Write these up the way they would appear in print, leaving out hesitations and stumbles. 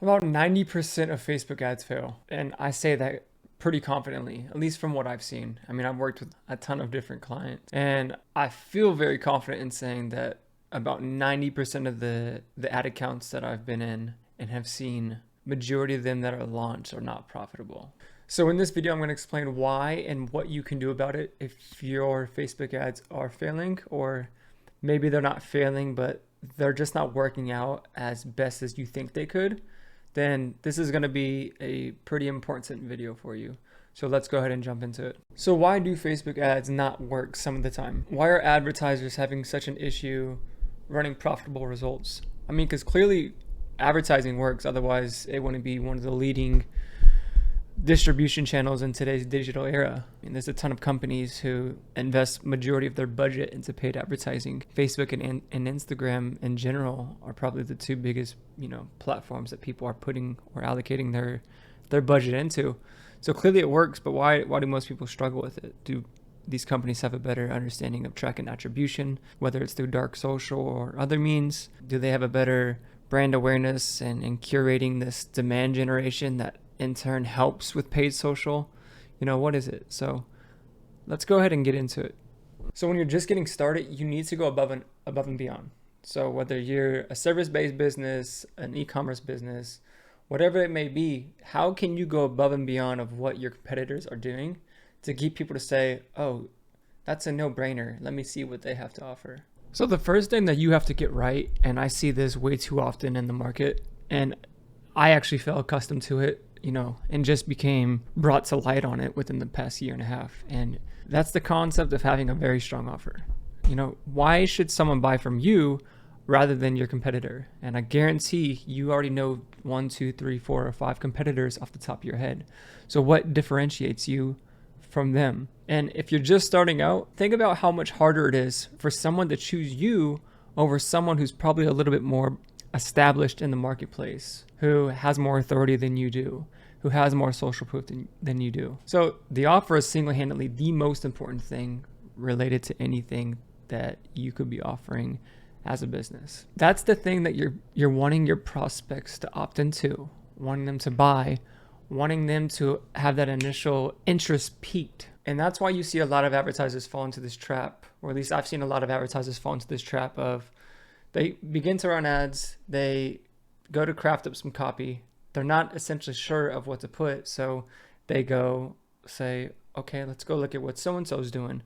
About 90% of Facebook ads fail. And I say that pretty confidently, at least from what I've seen. I mean, I've worked with a ton of different clients, and I feel very confident in saying that about 90% of the ad accounts that I've been in and have seen, majority of them that are launched are not profitable. So in this video, I'm going to explain why and what you can do about it if your Facebook ads are failing, or maybe they're not failing, but they're just not working out as best as you think they could. Then this is going to be a pretty important video for you. So let's go ahead and jump into it. So why do Facebook ads not work some of the time? Why are advertisers having such an issue running profitable results? I mean, because clearly advertising works, otherwise it wouldn't be one of the leading distribution channels in today's digital era. I mean, there's a ton of companies who invest majority of their budget into paid advertising. Facebook and Instagram in general are probably the two biggest, platforms that people are putting or allocating their budget into. So clearly it works, but why do most people struggle with it? Do these companies have a better understanding of tracking attribution, whether it's through dark social or other means? Do they have a better brand awareness and curating this demand generation that in turn helps with paid social? What is it? So let's go ahead and get into it. So when you're just getting started, you need to go above and beyond. So whether you're a service-based business, an e-commerce business, whatever it may be, how can you go above and beyond of what your competitors are doing to get people to say, oh, that's a no-brainer, let me see what they have to offer? So the first thing that you have to get right, and I see this way too often in the market, and I actually fell accustomed to it, and just became brought to light on it within the past year and a half. And that's the concept of having a very strong offer. Why should someone buy from you rather than your competitor? And I guarantee you already know 1, 2, 3, 4, or 5 competitors off the top of your head. So what differentiates you from them? And if you're just starting out, think about how much harder it is for someone to choose you over someone who's probably a little bit more established in the marketplace, who has more authority than you do, who has more social proof than you do. So the offer is single-handedly the most important thing related to anything that you could be offering as a business. That's the thing that you're wanting your prospects to opt into, wanting them to buy, wanting them to have that initial interest peaked. And that's why you see a lot of advertisers fall into this trap, or at least I've seen a lot of advertisers fall into this trap of they begin to run ads, they go to craft up some copy, they're not essentially sure of what to put, so they go say, okay, let's go look at what so-and-so's doing.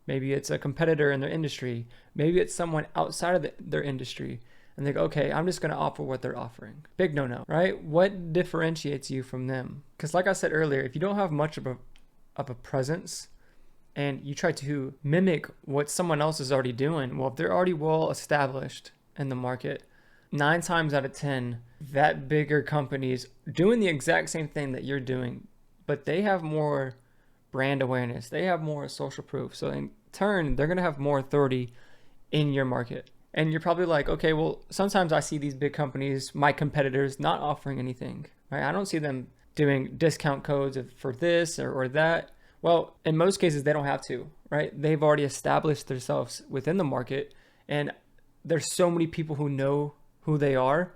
Maybe it's a competitor in their industry, maybe it's someone outside of their industry, and they go, okay, I'm just going to offer what they're offering. Big no-no, right? What differentiates you from them? Because like I said earlier, if you don't have much of a presence, and you try to mimic what someone else is already doing, well, if they're already well established in the market, 9 times out of 10, that bigger companies doing the exact same thing that you're doing, but they have more brand awareness, they have more social proof. So in turn, they're going to have more authority in your market. And you're probably like, okay, well, sometimes I see these big companies, my competitors, not offering anything, right? I don't see them doing discount codes for this or that. Well, in most cases, they don't have to, right? They've already established themselves within the market, and there's so many people who know who they are,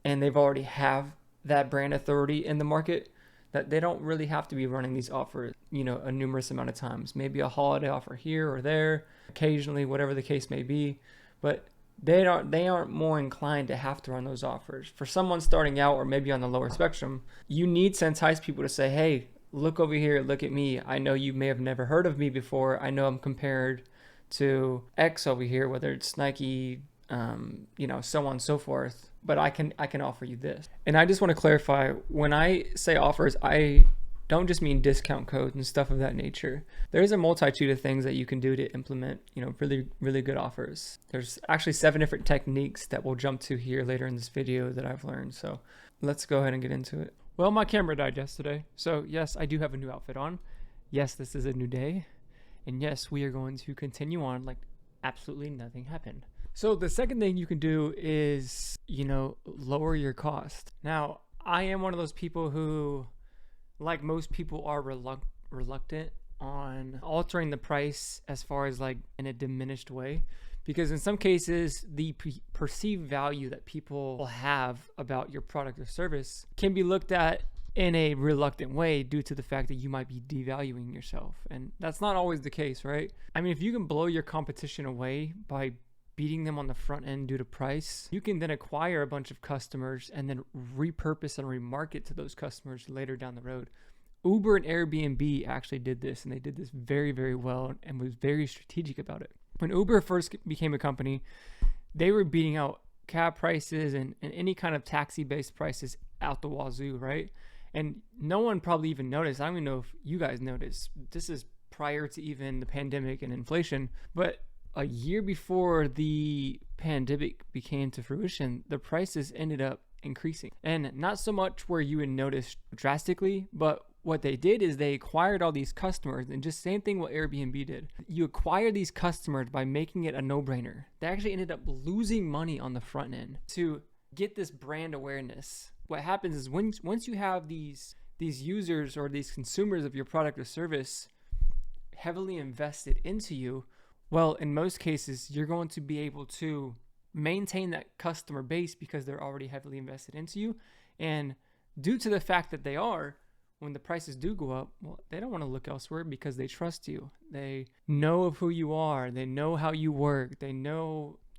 and they've already have that brand authority in the market that they don't really have to be running these offers, a numerous amount of times. Maybe a holiday offer here or there, occasionally, whatever the case may be, but they aren't more inclined to have to run those offers. For someone starting out or maybe on the lower spectrum, you need to entice people to say, hey, look over here, look at me. I know you may have never heard of me before. I know I'm compared to X over here, whether it's Nike, so on and so forth, but I can offer you this. And I just want to clarify, when I say offers, I don't just mean discount codes and stuff of that nature. There's a multitude of things that you can do to implement, really, really good offers. There's actually 7 different techniques that we'll jump to here later in this video that I've learned. So let's go ahead and get into it. Well, my camera died yesterday. So yes, I do have a new outfit on. Yes, this is a new day. And yes, we are going to continue on like absolutely nothing happened. So the second thing you can do is, lower your cost. Now, I am one of those people who, like most people, are reluctant on altering the price as far as like in a diminished way, Because in some cases, the perceived value that people have about your product or service can be looked at in a reluctant way due to the fact that you might be devaluing yourself. And that's not always the case, right? I mean, if you can blow your competition away by beating them on the front end due to price, you can then acquire a bunch of customers and then repurpose and remarket to those customers later down the road. Uber and Airbnb actually did this, and they did this very, very well and was very strategic about it. When Uber first became a company, they were beating out cab prices and any kind of taxi-based prices out the wazoo, right? And no one probably even noticed. I don't even know if you guys noticed. This is prior to even the pandemic and inflation. But a year before the pandemic became to fruition, the prices ended up increasing. And not so much where you would notice drastically, but what they did is they acquired all these customers, and just same thing what Airbnb did. You acquire these customers by making it a no-brainer. They actually ended up losing money on the front end to get this brand awareness. What happens is once you have these users or these consumers of your product or service heavily invested into you, well, in most cases, you're going to be able to maintain that customer base because they're already heavily invested into you. And due to the fact that they are, when the prices do go up, well, they don't want to look elsewhere because they trust you. They know of who you are. They know how you work. They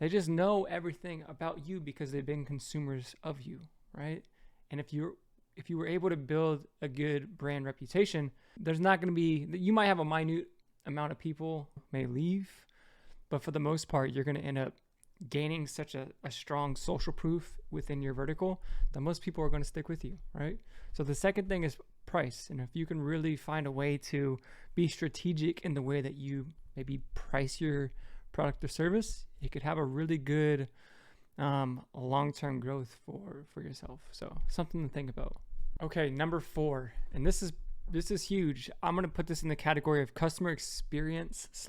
just know everything about you because they've been consumers of you, right? And if you were able to build a good brand reputation, there's not going to be, you might have a minute amount of people may leave, but for the most part, you're going to end up gaining such a strong social proof within your vertical that most people are going to stick with you, right? So the second thing is price. And if you can really find a way to be strategic in the way that you maybe price your product or service, you could have a really good long-term growth for yourself. So something to think about. Okay, number 4, and this is huge. I'm going to put this in the category of customer experience /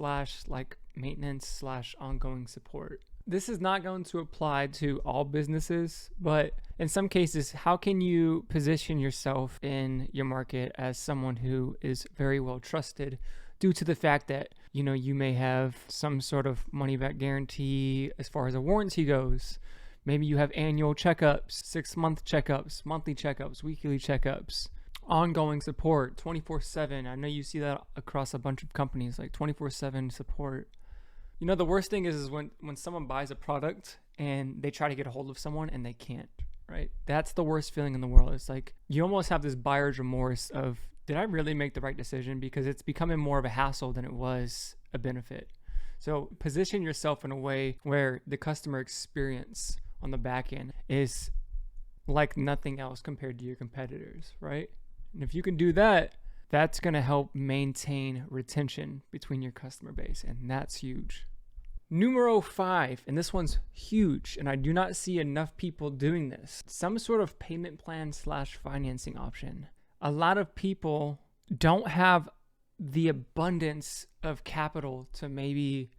like maintenance / ongoing support. This is not going to apply to all businesses, but in some cases, how can you position yourself in your market as someone who is very well trusted due to the fact that, you may have some sort of money back guarantee as far as a warranty goes. Maybe you have annual checkups, 6-month checkups, monthly checkups, weekly checkups, ongoing support, 24/7. I know you see that across a bunch of companies, like 24/7 support. The worst thing is when someone buys a product and they try to get a hold of someone and they can't, right? That's the worst feeling in the world. It's like you almost have this buyer's remorse of, did I really make the right decision? Because it's becoming more of a hassle than it was a benefit. So position yourself in a way where the customer experience on the back end is like nothing else compared to your competitors, right? And if you can do that, that's going to help maintain retention between your customer base. And that's huge. Numero 5, and this one's huge, and I do not see enough people doing this. Some sort of payment plan / financing option. A lot of people don't have the abundance of capital to maybe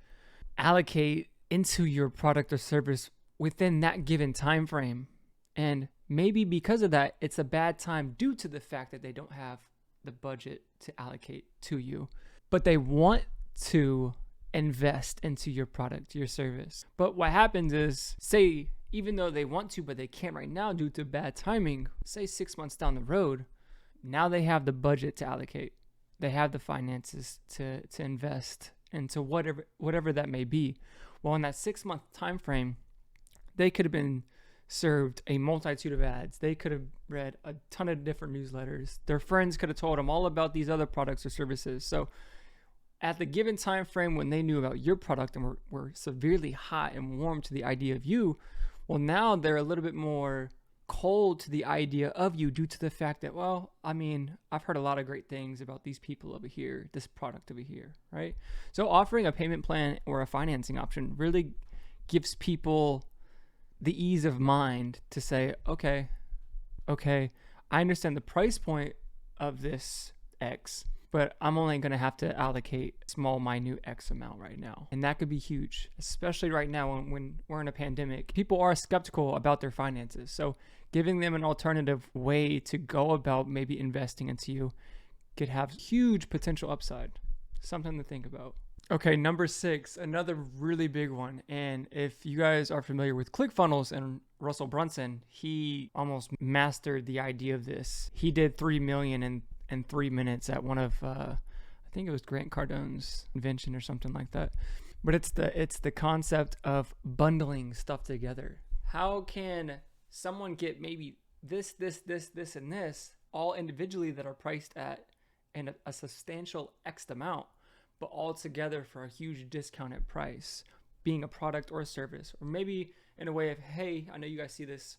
allocate into your product or service within that given time frame. And maybe because of that, it's a bad time due to the fact that they don't have the budget to allocate to you, but they want to invest into your product, your service. But what happens is, say, even though they want to, but they can't right now due to bad timing, say 6 months down the road, now they have the budget to allocate. They have the finances to invest into whatever that may be. Well, in that 6-month time frame, they could have been served a multitude of ads. They could have read a ton of different newsletters. Their friends could have told them all about these other products or services. So at the given time frame when they knew about your product and were severely hot and warm to the idea of you, well, now they're a little bit more cold to the idea of you due to the fact that, well, I mean, I've heard a lot of great things about these people over here, this product over here, right? So offering a payment plan or a financing option really gives people the ease of mind to say, okay, I understand the price point of this X, but I'm only going to have to allocate small, minute X amount right now. And that could be huge, especially right now when we're in a pandemic. People are skeptical about their finances. So giving them an alternative way to go about maybe investing into you could have huge potential upside. Something to think about. Okay, number 6, another really big one. And if you guys are familiar with ClickFunnels and Russell Brunson, he almost mastered the idea of this. He did 3 million in 3 minutes at one of I think it was Grant Cardone's invention or something like that. But it's the concept of bundling stuff together. How can someone get maybe this, and this all individually that are priced at a substantial X amount, but all together for a huge discounted price, being a product or a service, or maybe in a way of, hey, I know you guys see this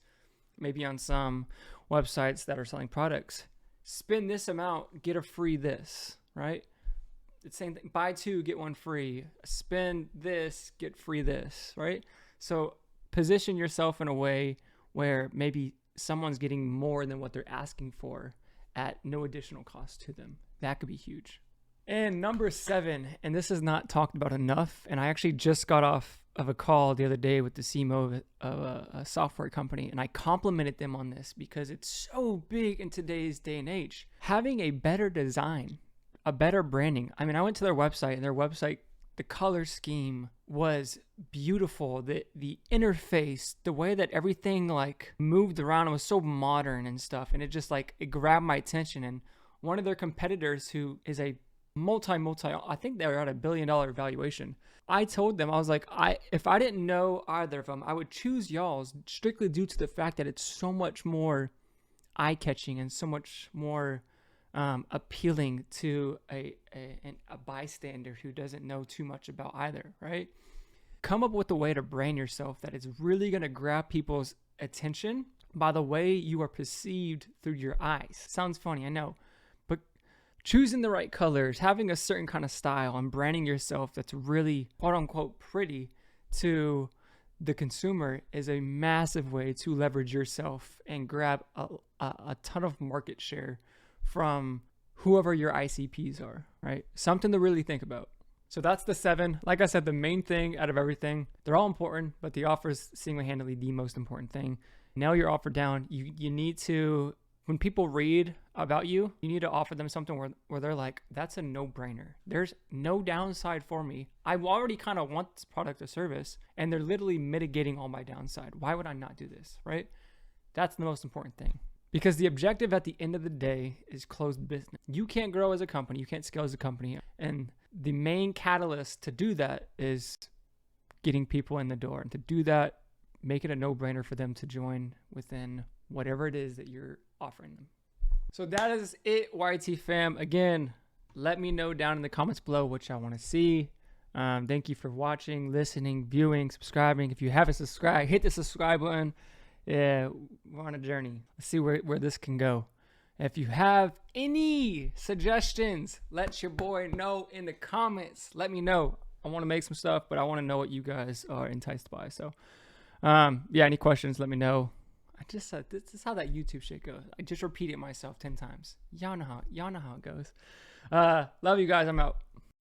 maybe on some websites that are selling products. Spend this amount, get a free this, right? It's same thing. Buy 2, get 1 free. Spend this, get free this, right? So position yourself in a way where maybe someone's getting more than what they're asking for at no additional cost to them. That could be huge. And number 7, and this is not talked about enough, and I actually just got off of a call the other day with the CMO of a software company, and I complimented them on this because it's so big in today's day and age. Having a better design, a better branding. I mean, I went to their website, and their website, the color scheme was beautiful. The interface, the way that everything like moved around, it was so modern and stuff, and it just like it grabbed my attention. And one of their competitors, who is a multi, I think they were at $1 billion valuation. I told them, I was like, if I didn't know either of them, I would choose y'all's strictly due to the fact that it's so much more eye-catching and so much more appealing to a bystander who doesn't know too much about either, right? Come up with a way to brand yourself that is really going to grab people's attention by the way you are perceived through your eyes. Sounds funny, I know. Choosing the right colors, having a certain kind of style, and branding yourself that's really quote unquote pretty to the consumer is a massive way to leverage yourself and grab a ton of market share from whoever your ICPs are, right? Something to really think about. So that's the 7. Like I said, the main thing out of everything, they're all important, but the offer is single-handedly the most important thing. Nail your offer down. You need to, when people read about you, you need to offer them something where they're like, that's a no-brainer. There's no downside for me. I already kind of want this product or service, and they're literally mitigating all my downside. Why would I not do this, right? That's the most important thing. Because the objective at the end of the day is closed business. You can't grow as a company. You can't scale as a company. And the main catalyst to do that is getting people in the door. And to do that, make it a no-brainer for them to join within whatever it is that you're offering them. So that is it, YT fam. Again, let me know down in the comments below what y'all want to see. Thank you for watching, listening, viewing, subscribing. If you haven't subscribed, hit the subscribe button. Yeah, we're on a journey. Let's see where this can go. If you have any suggestions, let your boy know in the comments. Let me know. I want to make some stuff, but I want to know what you guys are enticed by. So, yeah, any questions, let me know. I just said, this is how that YouTube shit goes. I just repeat it myself 10 times. Y'all know how it goes. Love you guys. I'm out.